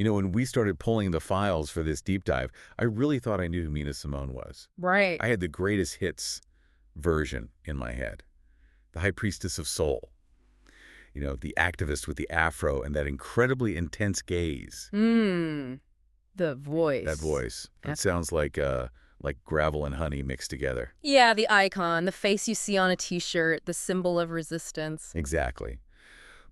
When we started pulling the files for this deep dive, I really thought I knew who Nina Simone was. Right. I had the greatest hits version in my head. The High Priestess of Soul. The activist with the afro and that incredibly intense gaze. The voice. That voice. It sounds like gravel and honey mixed together. Yeah, the icon, the face you see on a T-shirt, the symbol of resistance. Exactly.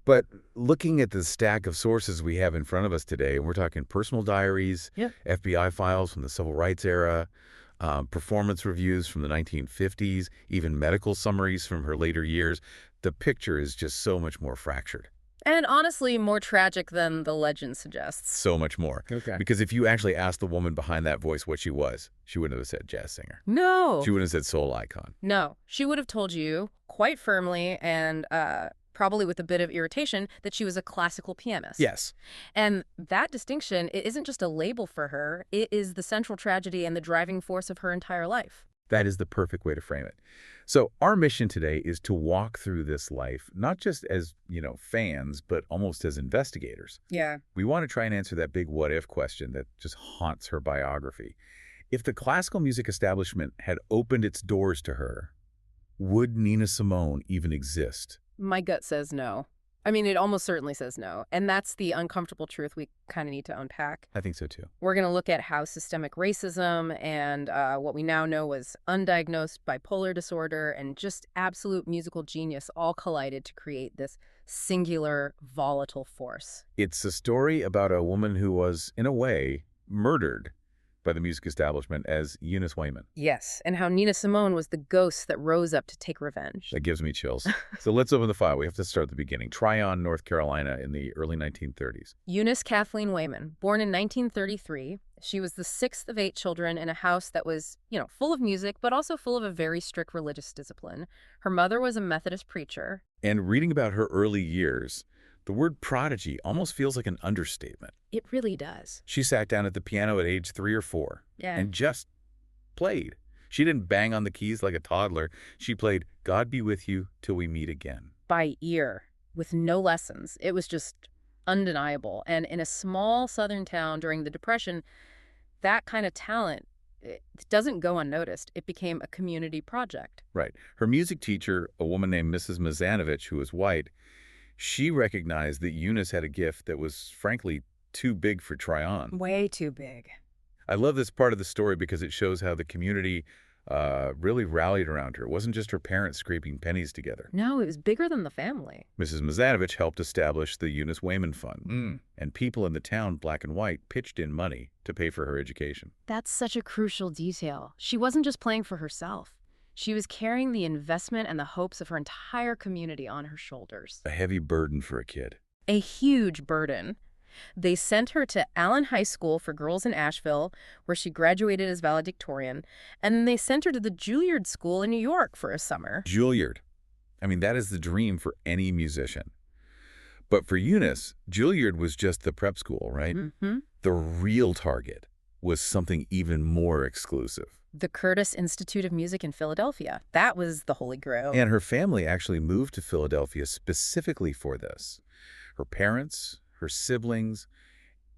But looking at the stack of sources we have in front of us today, and we're talking personal diaries, FBI files from the Civil Rights era, performance reviews from the 1950s, even medical summaries from her later years, the picture is just so much more fractured. And honestly, more tragic than the legend suggests. So much more. Okay. Because if you actually asked the woman behind that voice what she was, she wouldn't have said jazz singer. No. She wouldn't have said soul icon. No. She would have told you quite firmly and probably with a bit of irritation that she was a classical pianist. Yes. And that distinction, it isn't just a label for her. It is the central tragedy and the driving force of her entire life. That is the perfect way to frame it. So our mission today is to walk through this life, not just as, fans, but almost as investigators. Yeah. We want to try and answer that big what-if question that just haunts her biography. If the classical music establishment had opened its doors to her, would Nina Simone even exist? My gut says no. I mean, it almost certainly says no. And that's the uncomfortable truth we kind of need to unpack. I think so, too. We're going to look at how systemic racism and what we now know was undiagnosed bipolar disorder and just absolute musical genius all collided to create this singular, volatile force. It's a story about a woman who was, in a way, murdered by the music establishment as Eunice Waymon. Yes, and how Nina Simone was the ghost that rose up to take revenge. That gives me chills. So let's open the file. We have to start at the beginning. Tryon, North Carolina in the early 1930s. Eunice Kathleen Waymon, born in 1933. She was the sixth of 8 children in a house that was, full of music, but also full of a very strict religious discipline. Her mother was a Methodist preacher. And reading about her early years, the word prodigy almost feels like an understatement. It really does. She sat down at the piano at age 3 or 4 and just played. She didn't bang on the keys like a toddler. She played God Be With You Till We Meet Again. By ear, with no lessons. It was just undeniable. And in a small southern town during the Depression, that kind of talent, it doesn't go unnoticed. It became a community project. Right. Her music teacher, a woman named Mrs. Mazanovich, who was white, she recognized that Eunice had a gift that was, frankly, too big for Tryon. Way too big. I love this part of the story because it shows how the community really rallied around her. It wasn't just her parents scraping pennies together. No, it was bigger than the family. Mrs. Mazanovich helped establish the Eunice Waymon Fund, and people in the town, black and white, pitched in money to pay for her education. That's such a crucial detail. She wasn't just playing for herself. She was carrying the investment and the hopes of her entire community on her shoulders. A heavy burden for a kid. A huge burden. They sent her to Allen High School for Girls in Asheville, where she graduated as valedictorian, and then they sent her to the Juilliard School in New York for a summer. Juilliard. I mean, that is the dream for any musician. But for Eunice, Juilliard was just the prep school, right? Mm-hmm. The real target was something even more exclusive. The Curtis Institute of Music in Philadelphia. That was the holy grail. And her family actually moved to Philadelphia specifically for this. Her parents, her siblings,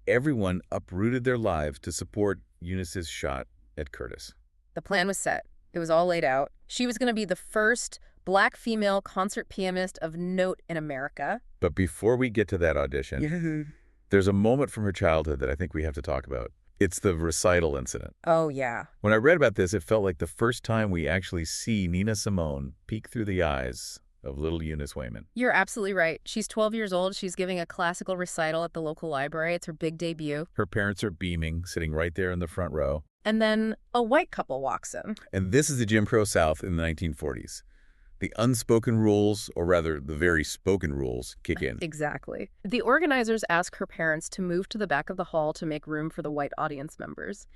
everyone uprooted their lives to support Eunice's shot at Curtis. The plan was set. It was all laid out. She was going to be the first Black female concert pianist of note in America. But before we get to that audition, there's a moment from her childhood that I think we have to talk about. It's the recital incident. Oh, yeah. When I read about this, it felt like the first time we actually see Nina Simone peek through the eyes of little Eunice Waymon. You're absolutely right. She's 12 years old. She's giving a classical recital at the local library. It's her big debut. Her parents are beaming, sitting right there in the front row. And then a white couple walks in. And this is the Jim Crow South in the 1940s. The unspoken rules, or rather the very spoken rules, kick in. Exactly. The organizers ask her parents to move to the back of the hall to make room for the white audience members.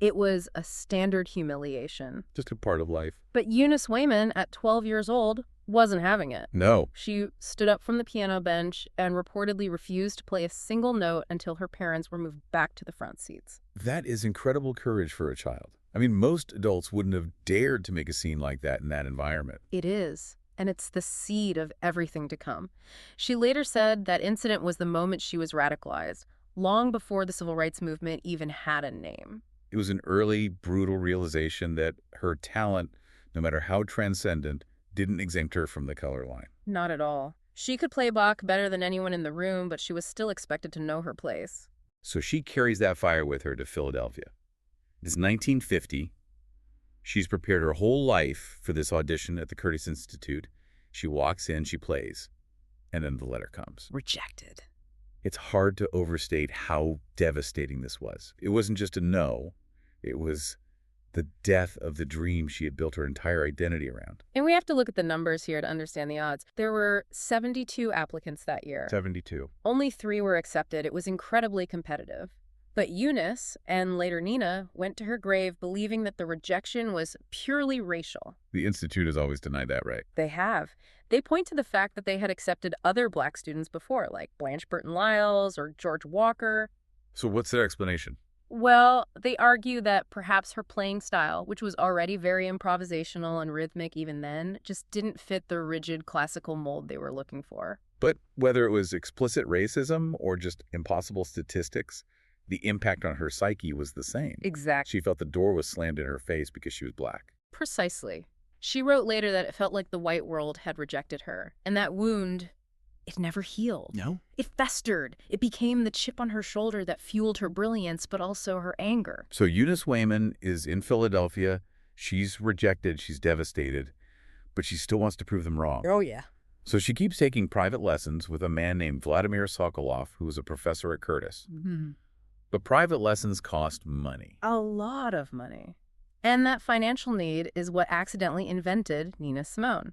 It was a standard humiliation. Just a part of life. But Eunice Waymon, at 12 years old, wasn't having it. No. She stood up from the piano bench and reportedly refused to play a single note until her parents were moved back to the front seats. That is incredible courage for a child. I mean, most adults wouldn't have dared to make a scene like that in that environment. It is. And it's the seed of everything to come. She later said that incident was the moment she was radicalized. long before the civil rights movement even had a name. It was an early, brutal realization that her talent, no matter how transcendent, didn't exempt her from the color line. Not at all. She could play Bach better than anyone in the room, but she was still expected to know her place. So she carries that fire with her to Philadelphia. It's 1950. She's prepared her whole life for this audition at the Curtis Institute. She walks in, she plays, and then the letter comes. Rejected. It's hard to overstate how devastating this was. It wasn't just a no. It was the death of the dream she had built her entire identity around. And we have to look at the numbers here to understand the odds. There were 72 applicants that year. 72. Only 3 were accepted. It was incredibly competitive. But Eunice, and later Nina, went to her grave believing that the rejection was purely racial. The Institute has always denied that, right? They have. They point to the fact that they had accepted other black students before, like Blanche Burton Lyles or George Walker. So what's their explanation? Well, they argue that perhaps her playing style, which was already very improvisational and rhythmic even then, just didn't fit the rigid classical mold they were looking for. But whether it was explicit racism or just impossible statistics, the impact on her psyche was the same. Exactly. She felt the door was slammed in her face because she was black. Precisely. She wrote later that it felt like the white world had rejected her, and that wound, it never healed. No? It festered. It became the chip on her shoulder that fueled her brilliance, but also her anger. So Eunice Waymon is in Philadelphia. She's rejected. She's devastated. But she still wants to prove them wrong. Oh, yeah. So she keeps taking private lessons with a man named Vladimir Sokolov, who was a professor at Curtis. Mm-hmm. But private lessons cost money. A lot of money. And that financial need is what accidentally invented Nina Simone.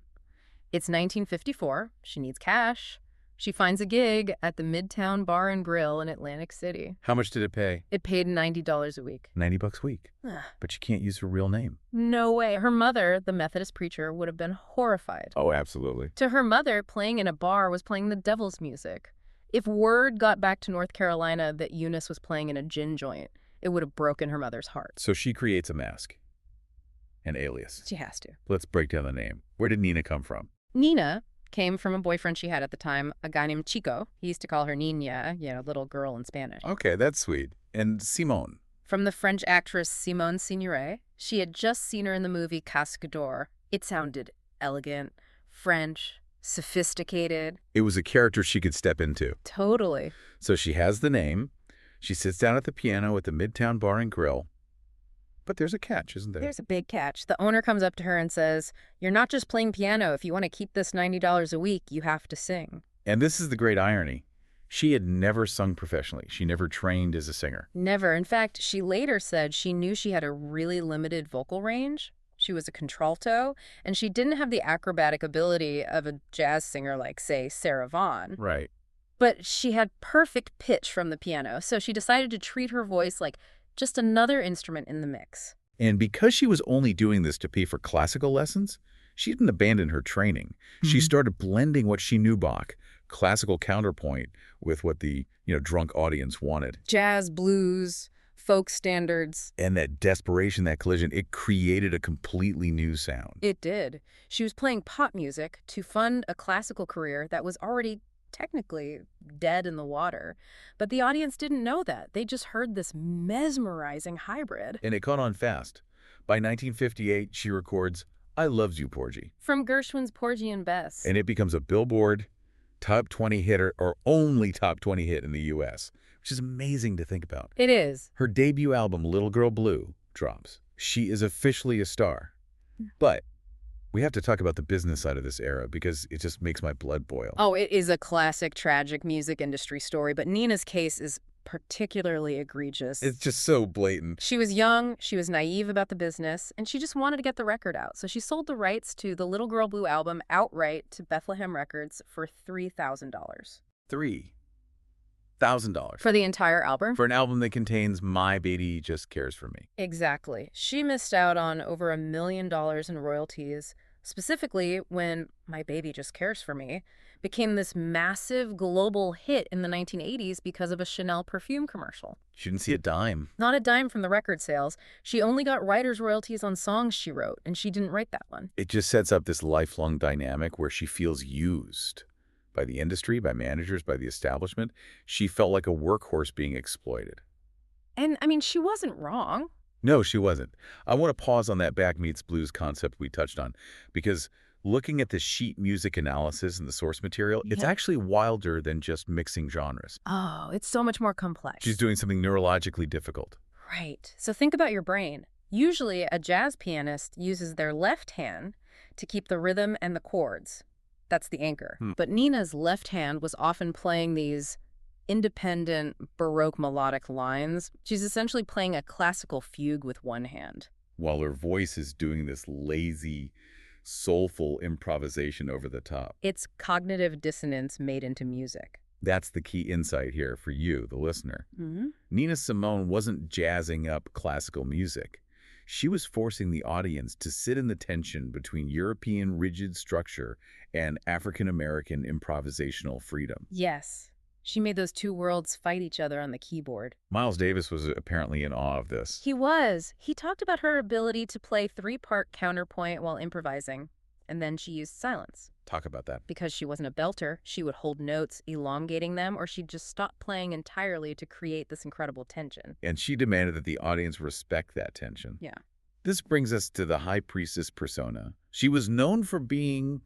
It's 1954. She needs cash. She finds a gig at the Midtown Bar and Grill in Atlantic City. How much did it pay? It paid $90 a week. $90 a week. But she can't use her real name. No way. Her mother, the Methodist preacher, would have been horrified. Oh, absolutely. To her mother, playing in a bar was playing the devil's music. If word got back to North Carolina that Eunice was playing in a gin joint, it would have broken her mother's heart. So she creates a mask. An alias. She has to. Let's break down the name. Where did Nina come from? Nina came from a boyfriend she had at the time, a guy named Chico. He used to call her Nina, little girl in Spanish. Okay, that's sweet. And Simone? From the French actress Simone Signoret. She had just seen her in the movie Casque d'Or. It sounded elegant, French, sophisticated. It was a character she could step into. Totally. So she has the name. She sits down at the piano at the Midtown Bar and Grill. But there's a catch, isn't there? There's a big catch. The owner comes up to her and says, "You're not just playing piano. If you want to keep this $90 a week, you have to sing." And this is the great irony. She had never sung professionally. She never trained as a singer. Never. In fact, she later said she knew she had a really limited vocal range. She was a contralto, and she didn't have the acrobatic ability of a jazz singer like, say, Sarah Vaughan. Right. But she had perfect pitch from the piano, so she decided to treat her voice like just another instrument in the mix. And because she was only doing this to pay for classical lessons, she didn't abandon her training. She started blending what she knew Bach, classical counterpoint, with what the, drunk audience wanted. Jazz, blues, folk standards. And that desperation, that collision, it created a completely new sound. It did. She was playing pop music to fund a classical career that was already technically dead in the water. But the audience didn't know that. They just heard this mesmerizing hybrid. And it caught on fast. By 1958, she records I Loves You, Porgy. From Gershwin's Porgy and Bess. And it becomes a Billboard top 20 hitter, or only top 20 hit in the U.S., which is amazing to think about. It is. Her debut album, Little Girl Blue, drops. She is officially a star. But we have to talk about the business side of this era because it just makes my blood boil. Oh, it is a classic, tragic music industry story, but Nina's case is particularly egregious. It's just so blatant. She was young, she was naive about the business, and she just wanted to get the record out. So she sold the rights to the Little Girl Blue album outright to Bethlehem Records for $3,000. $3,000. For the entire album? For an album that contains My Baby Just Cares for Me. Exactly. She missed out on over $1 million in royalties, specifically when My Baby Just Cares for Me became this massive global hit in the 1980s because of a Chanel perfume commercial. She didn't see a dime. Not a dime from the record sales. She only got writer's royalties on songs she wrote, and she didn't write that one. It just sets up this lifelong dynamic where she feels used. by the industry, by managers, by the establishment. She felt like a workhorse being exploited. And, I mean, she wasn't wrong. No, she wasn't. I want to pause on that back meets blues concept we touched on, because looking at the sheet music analysis and the source material, it's actually wilder than just mixing genres. Oh, it's so much more complex. She's doing something neurologically difficult. Right. So think about your brain. Usually, a jazz pianist uses their left hand to keep the rhythm and the chords. That's the anchor. But Nina's left hand was often playing these independent Baroque melodic lines. She's essentially playing a classical fugue with one hand, While her voice is doing this lazy, soulful improvisation over the top. It's cognitive dissonance made into music. That's the key insight here for you, the listener. Nina Simone wasn't jazzing up classical music. She was forcing the audience to sit in the tension between European rigid structure and African-American improvisational freedom. Yes. She made those two worlds fight each other on the keyboard. Miles Davis was apparently in awe of this. He was. He talked about her ability to play three-part counterpoint while improvising. And then she used silence. Talk about that. Because she wasn't a belter, she would hold notes, elongating them, or she'd just stop playing entirely to create this incredible tension. And she demanded that the audience respect that tension. Yeah. This brings us to the high priestess persona. She was known for being,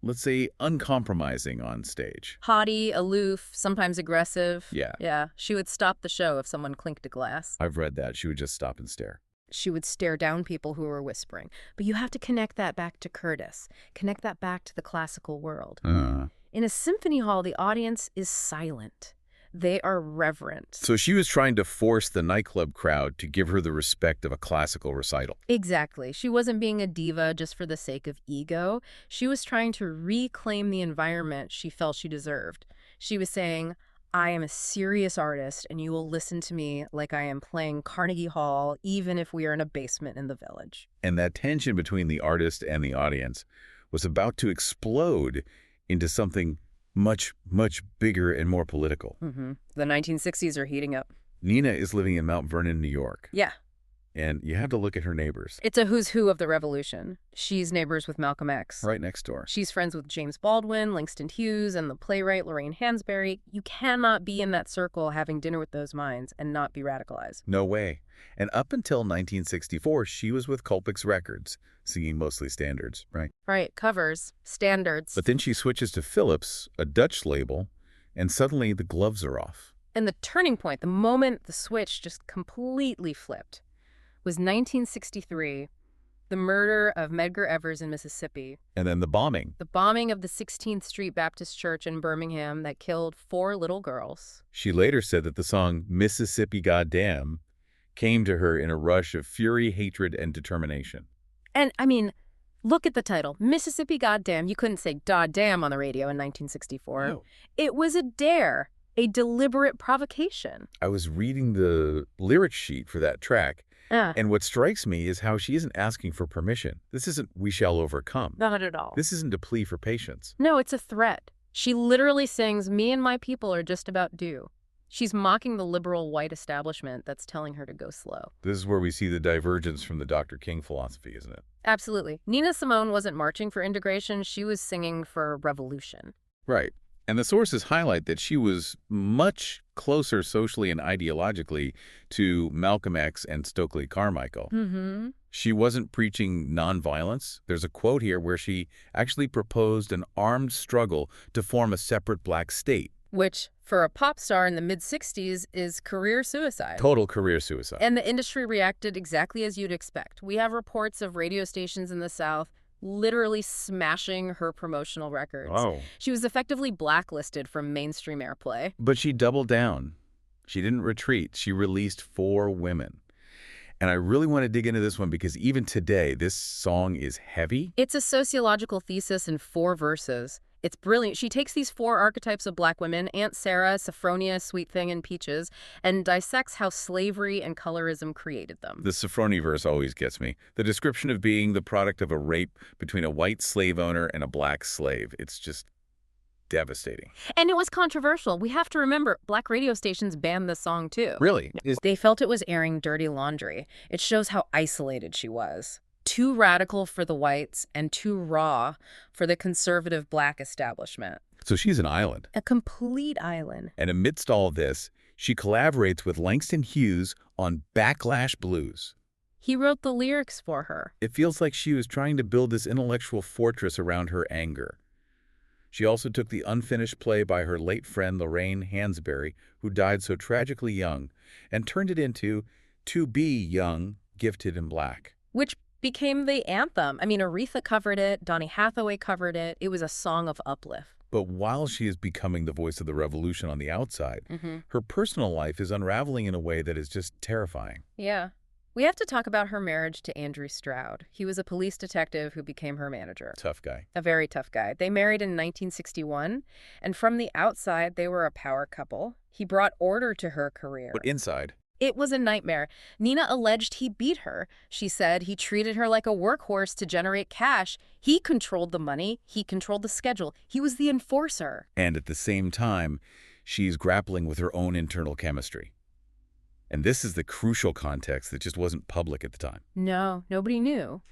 let's say, uncompromising on stage. Haughty, aloof, sometimes aggressive. Yeah. Yeah. She would stop the show if someone clinked a glass. I've read that. She would just stop and stare. She would stare down people who were whispering. But you have to connect that back to Curtis. Connect that back to the classical world. In a symphony hall, the audience is silent. They are reverent. So she was trying to force the nightclub crowd to give her the respect of a classical recital. Exactly. She wasn't being a diva just for the sake of ego. She was trying to reclaim the environment she felt she deserved. She was saying, I am a serious artist, and you will listen to me like I am playing Carnegie Hall, even if we are in a basement in the Village. And that tension between the artist and the audience was about to explode into something much, much bigger and more political. The 1960s are heating up. Nina is living in Mount Vernon, New York. Yeah. And you have to look at her neighbors. It's a who's who of the revolution. She's neighbors with Malcolm X. Right next door. She's friends with James Baldwin, Langston Hughes, and the playwright Lorraine Hansberry. You cannot be in that circle having dinner with those minds and not be radicalized. No way. And up until 1964, she was with Colpix Records, singing mostly standards, right? Right, covers, standards. But then she switches to Philips, a Dutch label, and suddenly the gloves are off. And the turning point, the moment the switch just completely flipped, was 1963, the murder of Medgar Evers in Mississippi. And then the bombing. The bombing of the 16th Street Baptist Church in Birmingham that killed 4 little girls. She later said that the song Mississippi Goddam came to her in a rush of fury, hatred, and determination. And, I mean, look at the title, Mississippi Goddam. You couldn't say "Goddam" on the radio in 1964. No. It was a dare, a deliberate provocation. I was reading the lyric sheet for that track, and what strikes me is how she isn't asking for permission. This isn't "We shall overcome." Not at all. This isn't a plea for patience. No, it's a threat. She literally sings, "Me and my people are just about due." She's mocking the liberal white establishment that's telling her to go slow. This is where we see the divergence from the Dr. King philosophy, isn't it? Absolutely. Nina Simone wasn't marching for integration. She was singing for revolution. Right. And the sources highlight that she was much closer socially and ideologically to Malcolm X and Stokely Carmichael. She wasn't preaching nonviolence. There's a quote here where she actually proposed an armed struggle to form a separate black state. Which, for a pop star in the mid-60s, is career suicide. Total career suicide. And the industry reacted exactly as you'd expect. We have reports of radio stations in the South literally smashing her promotional records. Oh. She was effectively blacklisted from mainstream airplay. But she doubled down. She didn't retreat. She released 4 women. And I really want to dig into this one because even today, this song is heavy. It's a sociological thesis in 4 verses. It's brilliant. She takes these 4 archetypes of black women, Aunt Sarah, Sophronia, Sweet Thing, and Peaches, and dissects how slavery and colorism created them. The Sophronia verse always gets me. The description of being the product of a rape between a white slave owner and a black slave. It's just devastating. And it was controversial. We have to remember, black radio stations banned this song, too. Really? They felt it was airing dirty laundry. It shows how isolated she was. Too radical for the whites and too raw for the conservative black establishment. So she's an island. A complete island. And amidst all this, she collaborates with Langston Hughes on Backlash Blues. He wrote the lyrics for her. It feels like she was trying to build this intellectual fortress around her anger. She also took the unfinished play by her late friend Lorraine Hansberry, who died so tragically young, and turned it into To Be Young, Gifted and Black. Which became the anthem. I mean, Aretha covered it, Donny Hathaway covered it. It was a song of uplift. But while she is becoming the voice of the revolution on the outside, her personal life is unraveling in a way that is just terrifying. Yeah. We have to talk about her marriage to Andrew Stroud. He was a police detective who became her manager. Tough guy. A very tough guy. They married in 1961, and from the outside, they were a power couple. He brought order to her career. But inside? It was a nightmare. Nina alleged he beat her. She said he treated her like a workhorse to generate cash. He controlled the money. He controlled the schedule. He was the enforcer. And at the same time, she's grappling with her own internal chemistry. And this is the crucial context that just wasn't public at the time. No, nobody knew.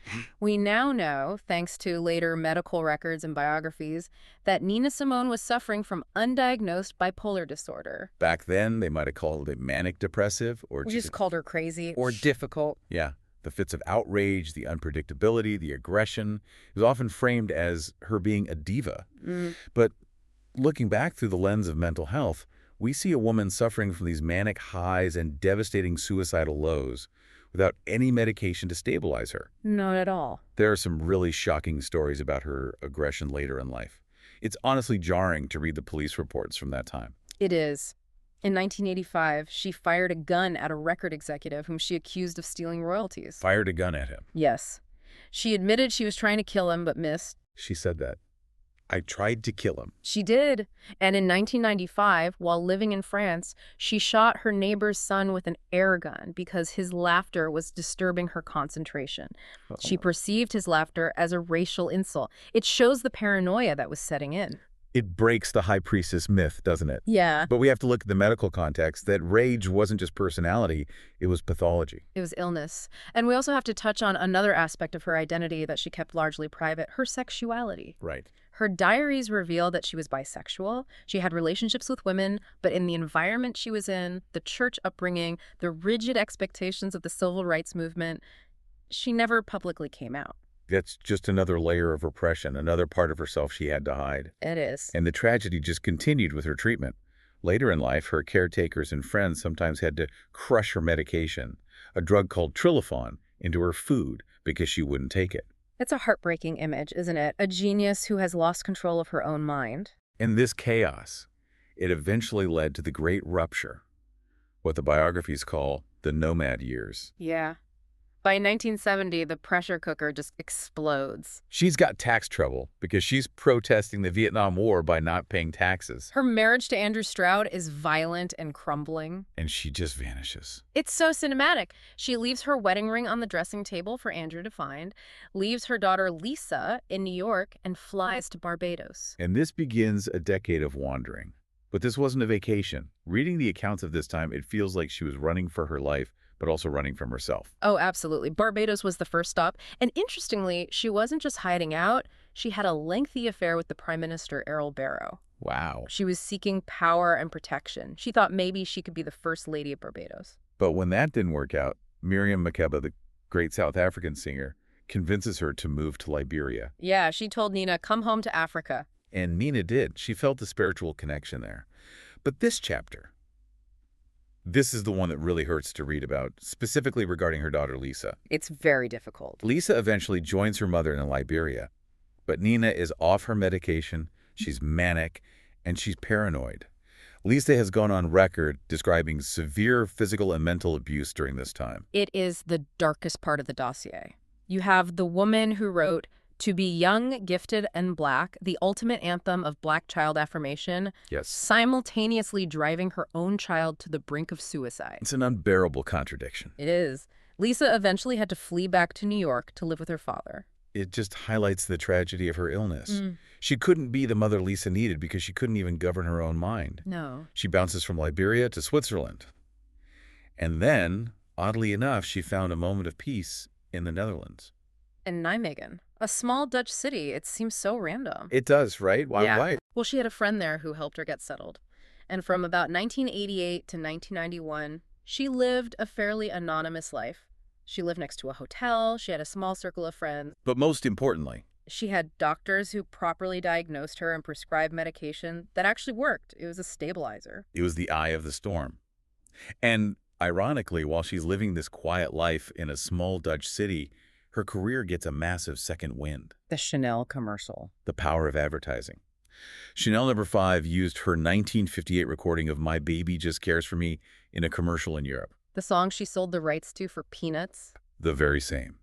We now know, thanks to later medical records and biographies, that Nina Simone was suffering from undiagnosed bipolar disorder. Back then, they might have called it manic depressive or We just called her crazy or Sh- difficult. Yeah. The fits of outrage, the unpredictability, the aggression. It was often framed as her being a diva. But looking back through the lens of mental health, we see a woman suffering from these manic highs and devastating suicidal lows without any medication to stabilize her. Not at all. There are some really shocking stories about her aggression later in life. It's honestly jarring to read the police reports from that time. It is. In 1985, she fired a gun at a record executive whom she accused of stealing royalties. Fired a gun at him. Yes. She admitted she was trying to kill him but missed. She said that. I tried to kill him. She did. And in 1995, while living in France, she shot her neighbor's son with an air gun because his laughter was disturbing her concentration. She perceived his laughter as a racial insult. It shows the paranoia that was setting in. It breaks the high priestess myth, doesn't it? Yeah. But we have to look at the medical context, that rage wasn't just personality, it was pathology. It was illness. And we also have to touch on another aspect of her identity that she kept largely private, her sexuality. Right. Her diaries reveal that she was bisexual. She had relationships with women, but in the environment she was in, the church upbringing, the rigid expectations of the civil rights movement, she never publicly came out. That's just another layer of repression, another part of herself she had to hide. It is. And the tragedy just continued with her treatment. Later in life, her caretakers and friends sometimes had to crush her medication, a drug called Trilofan, into her food because she wouldn't take it. It's a heartbreaking image, isn't it? A genius who has lost control of her own mind. In this chaos, it eventually led to the Great Rupture, what the biographies call the nomad years. Yeah. By 1970, the pressure cooker just explodes. She's got tax trouble because she's protesting the Vietnam War by not paying taxes. Her marriage to Andrew Stroud is violent and crumbling. And she just vanishes. It's so cinematic. She leaves her wedding ring on the dressing table for Andrew to find, leaves her daughter Lisa in New York, and flies to Barbados. And this begins a decade of wandering. But this wasn't a vacation. Reading the accounts of this time, it feels like she was running for her life, but also running from herself. Oh, absolutely. Barbados was the first stop. And interestingly, she wasn't just hiding out. She had a lengthy affair with the Prime Minister, Errol Barrow. Wow. She was seeking power and protection. She thought maybe she could be the first lady of Barbados. But when that didn't work out, Miriam Makeba, the great South African singer, convinces her to move to Liberia. Yeah, she told Nina, come home to Africa. And Nina did. She felt the spiritual connection there. But this chapter, this is the one that really hurts to read about, specifically regarding her daughter Lisa. It's very difficult. Lisa eventually joins her mother in Liberia, but Nina is off her medication, she's manic, and she's paranoid. Lisa has gone on record describing severe physical and mental abuse during this time. It is the darkest part of the dossier. You have the woman who wrote To Be Young, Gifted, and Black, the ultimate anthem of Black child affirmation, Yes. simultaneously driving her own child to the brink of suicide. It's an unbearable contradiction. It is. Lisa eventually had to flee back to New York to live with her father. It just highlights the tragedy of her illness. She couldn't be the mother Lisa needed because she couldn't even govern her own mind. No. She bounces from Liberia to Switzerland. And then, oddly enough, she found a moment of peace in the Netherlands. in Nijmegen, a small Dutch city. It seems so random. It does, right? Why? Yeah. Why? Well, she had a friend there who helped her get settled. And from about 1988 to 1991, she lived a fairly anonymous life. She lived next to a hotel. She had a small circle of friends. But most importantly, She had doctors who properly diagnosed her and prescribed medication that actually worked. It was a stabilizer. it was the eye of the storm. And ironically, while she's living this quiet life in a small Dutch city, her career gets a massive second wind. The Chanel commercial. The power of advertising. Chanel No. 5 used her 1958 recording of My Baby Just Cares for Me in a commercial in Europe. The song she sold the rights to for peanuts. The very same.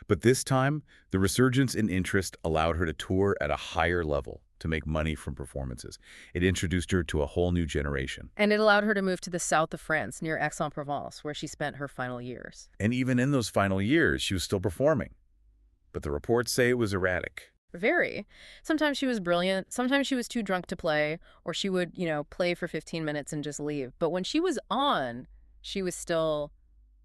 But this time, the resurgence in interest allowed her to tour at a higher level to make money from performances. It introduced her to a whole new generation. And it allowed her to move to the south of France, near Aix-en-Provence, where she spent her final years. And even in those final years, she was still performing. But the reports say it was erratic. Very. Sometimes she was brilliant, sometimes she was too drunk to play, or she would, play for 15 minutes and just leave. But when she was on, she was still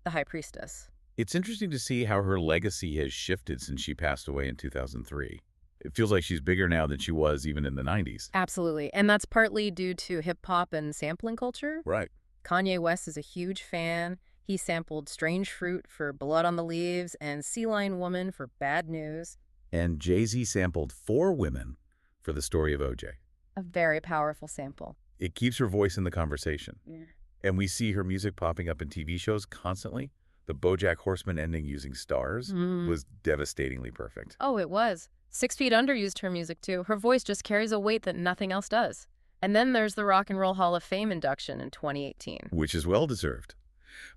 the high priestess. It's interesting to see how her legacy has shifted since she passed away in 2003. It feels like she's bigger now than she was even in the 90s. Absolutely. And that's partly due to hip-hop and sampling culture. Right. Kanye West is a huge fan. He sampled Strange Fruit for Blood on the Leaves and Sea Lion Woman for Bad News. And Jay-Z sampled 4 women for the story of O.J. A very powerful sample. It keeps her voice in the conversation. Yeah. And we see her music popping up in TV shows constantly. The BoJack Horseman ending using stars was devastatingly perfect. Oh, it was. 6 Feet Under used her music too. Her voice just carries a weight that nothing else does. And then there's the Rock and Roll Hall of Fame induction in 2018. Which is well-deserved.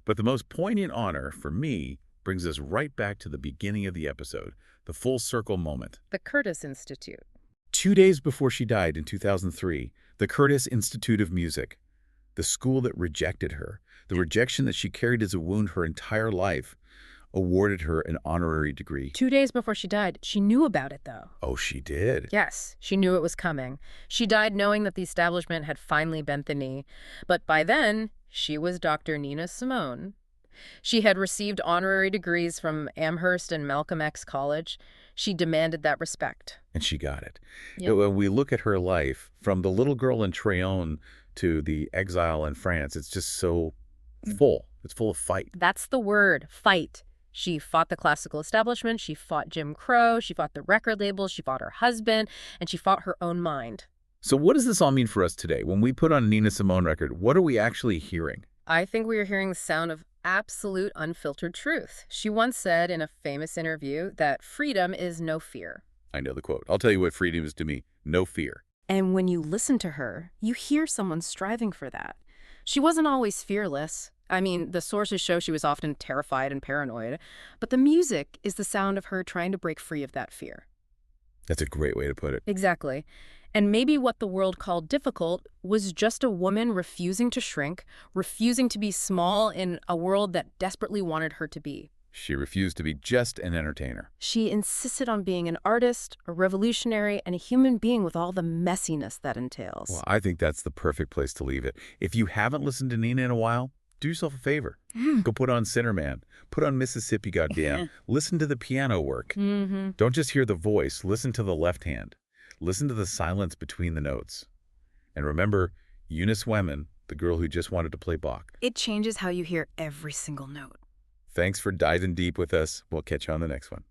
But the most poignant honor, for me, brings us right back to the beginning of the episode, the full circle moment. The Curtis Institute. 2 days before she died in 2003, the Curtis Institute of Music, the school that rejected her, the rejection that she carried as a wound her entire life, awarded her an honorary degree. 2 days before she died. She knew about it, though. Oh, she did? Yes, she knew it was coming. She died knowing that the establishment had finally bent the knee. But by then, she was Dr. Nina Simone. She had received honorary degrees from Amherst and Malcolm X College. She demanded that respect. And she got it. Yep. When we look at her life, from the little girl in Trayon to the exile in France, it's just so full. It's full of fight. That's the word, fight. She fought the classical establishment, she fought Jim Crow, she fought the record labels, she fought her husband, and she fought her own mind. So what does this all mean for us today? When we put on a Nina Simone record, what are we actually hearing? I think we are hearing the sound of absolute unfiltered truth. She once said in a famous interview that freedom is no fear. I know the quote. I'll tell you what freedom is to me. No fear. And when you listen to her, you hear someone striving for that. She wasn't always fearless. I mean, the sources show she was often terrified and paranoid, but the music is the sound of her trying to break free of that fear. That's a great way to put it. Exactly. And maybe what the world called difficult was just a woman refusing to shrink, refusing to be small in a world that desperately wanted her to be. She refused to be just an entertainer. She insisted on being an artist, a revolutionary, and a human being with all the messiness that entails. Well, I think that's the perfect place to leave it. If you haven't listened to Nina in a while, do yourself a favor. Go put on Sinnerman. Put on Mississippi, Goddam. Listen to the piano work. Don't just hear the voice. Listen to the left hand. Listen to the silence between the notes. And remember, Eunice Waymon, the girl who just wanted to play Bach. It changes how you hear every single note. Thanks for diving deep with us. We'll catch you on the next one.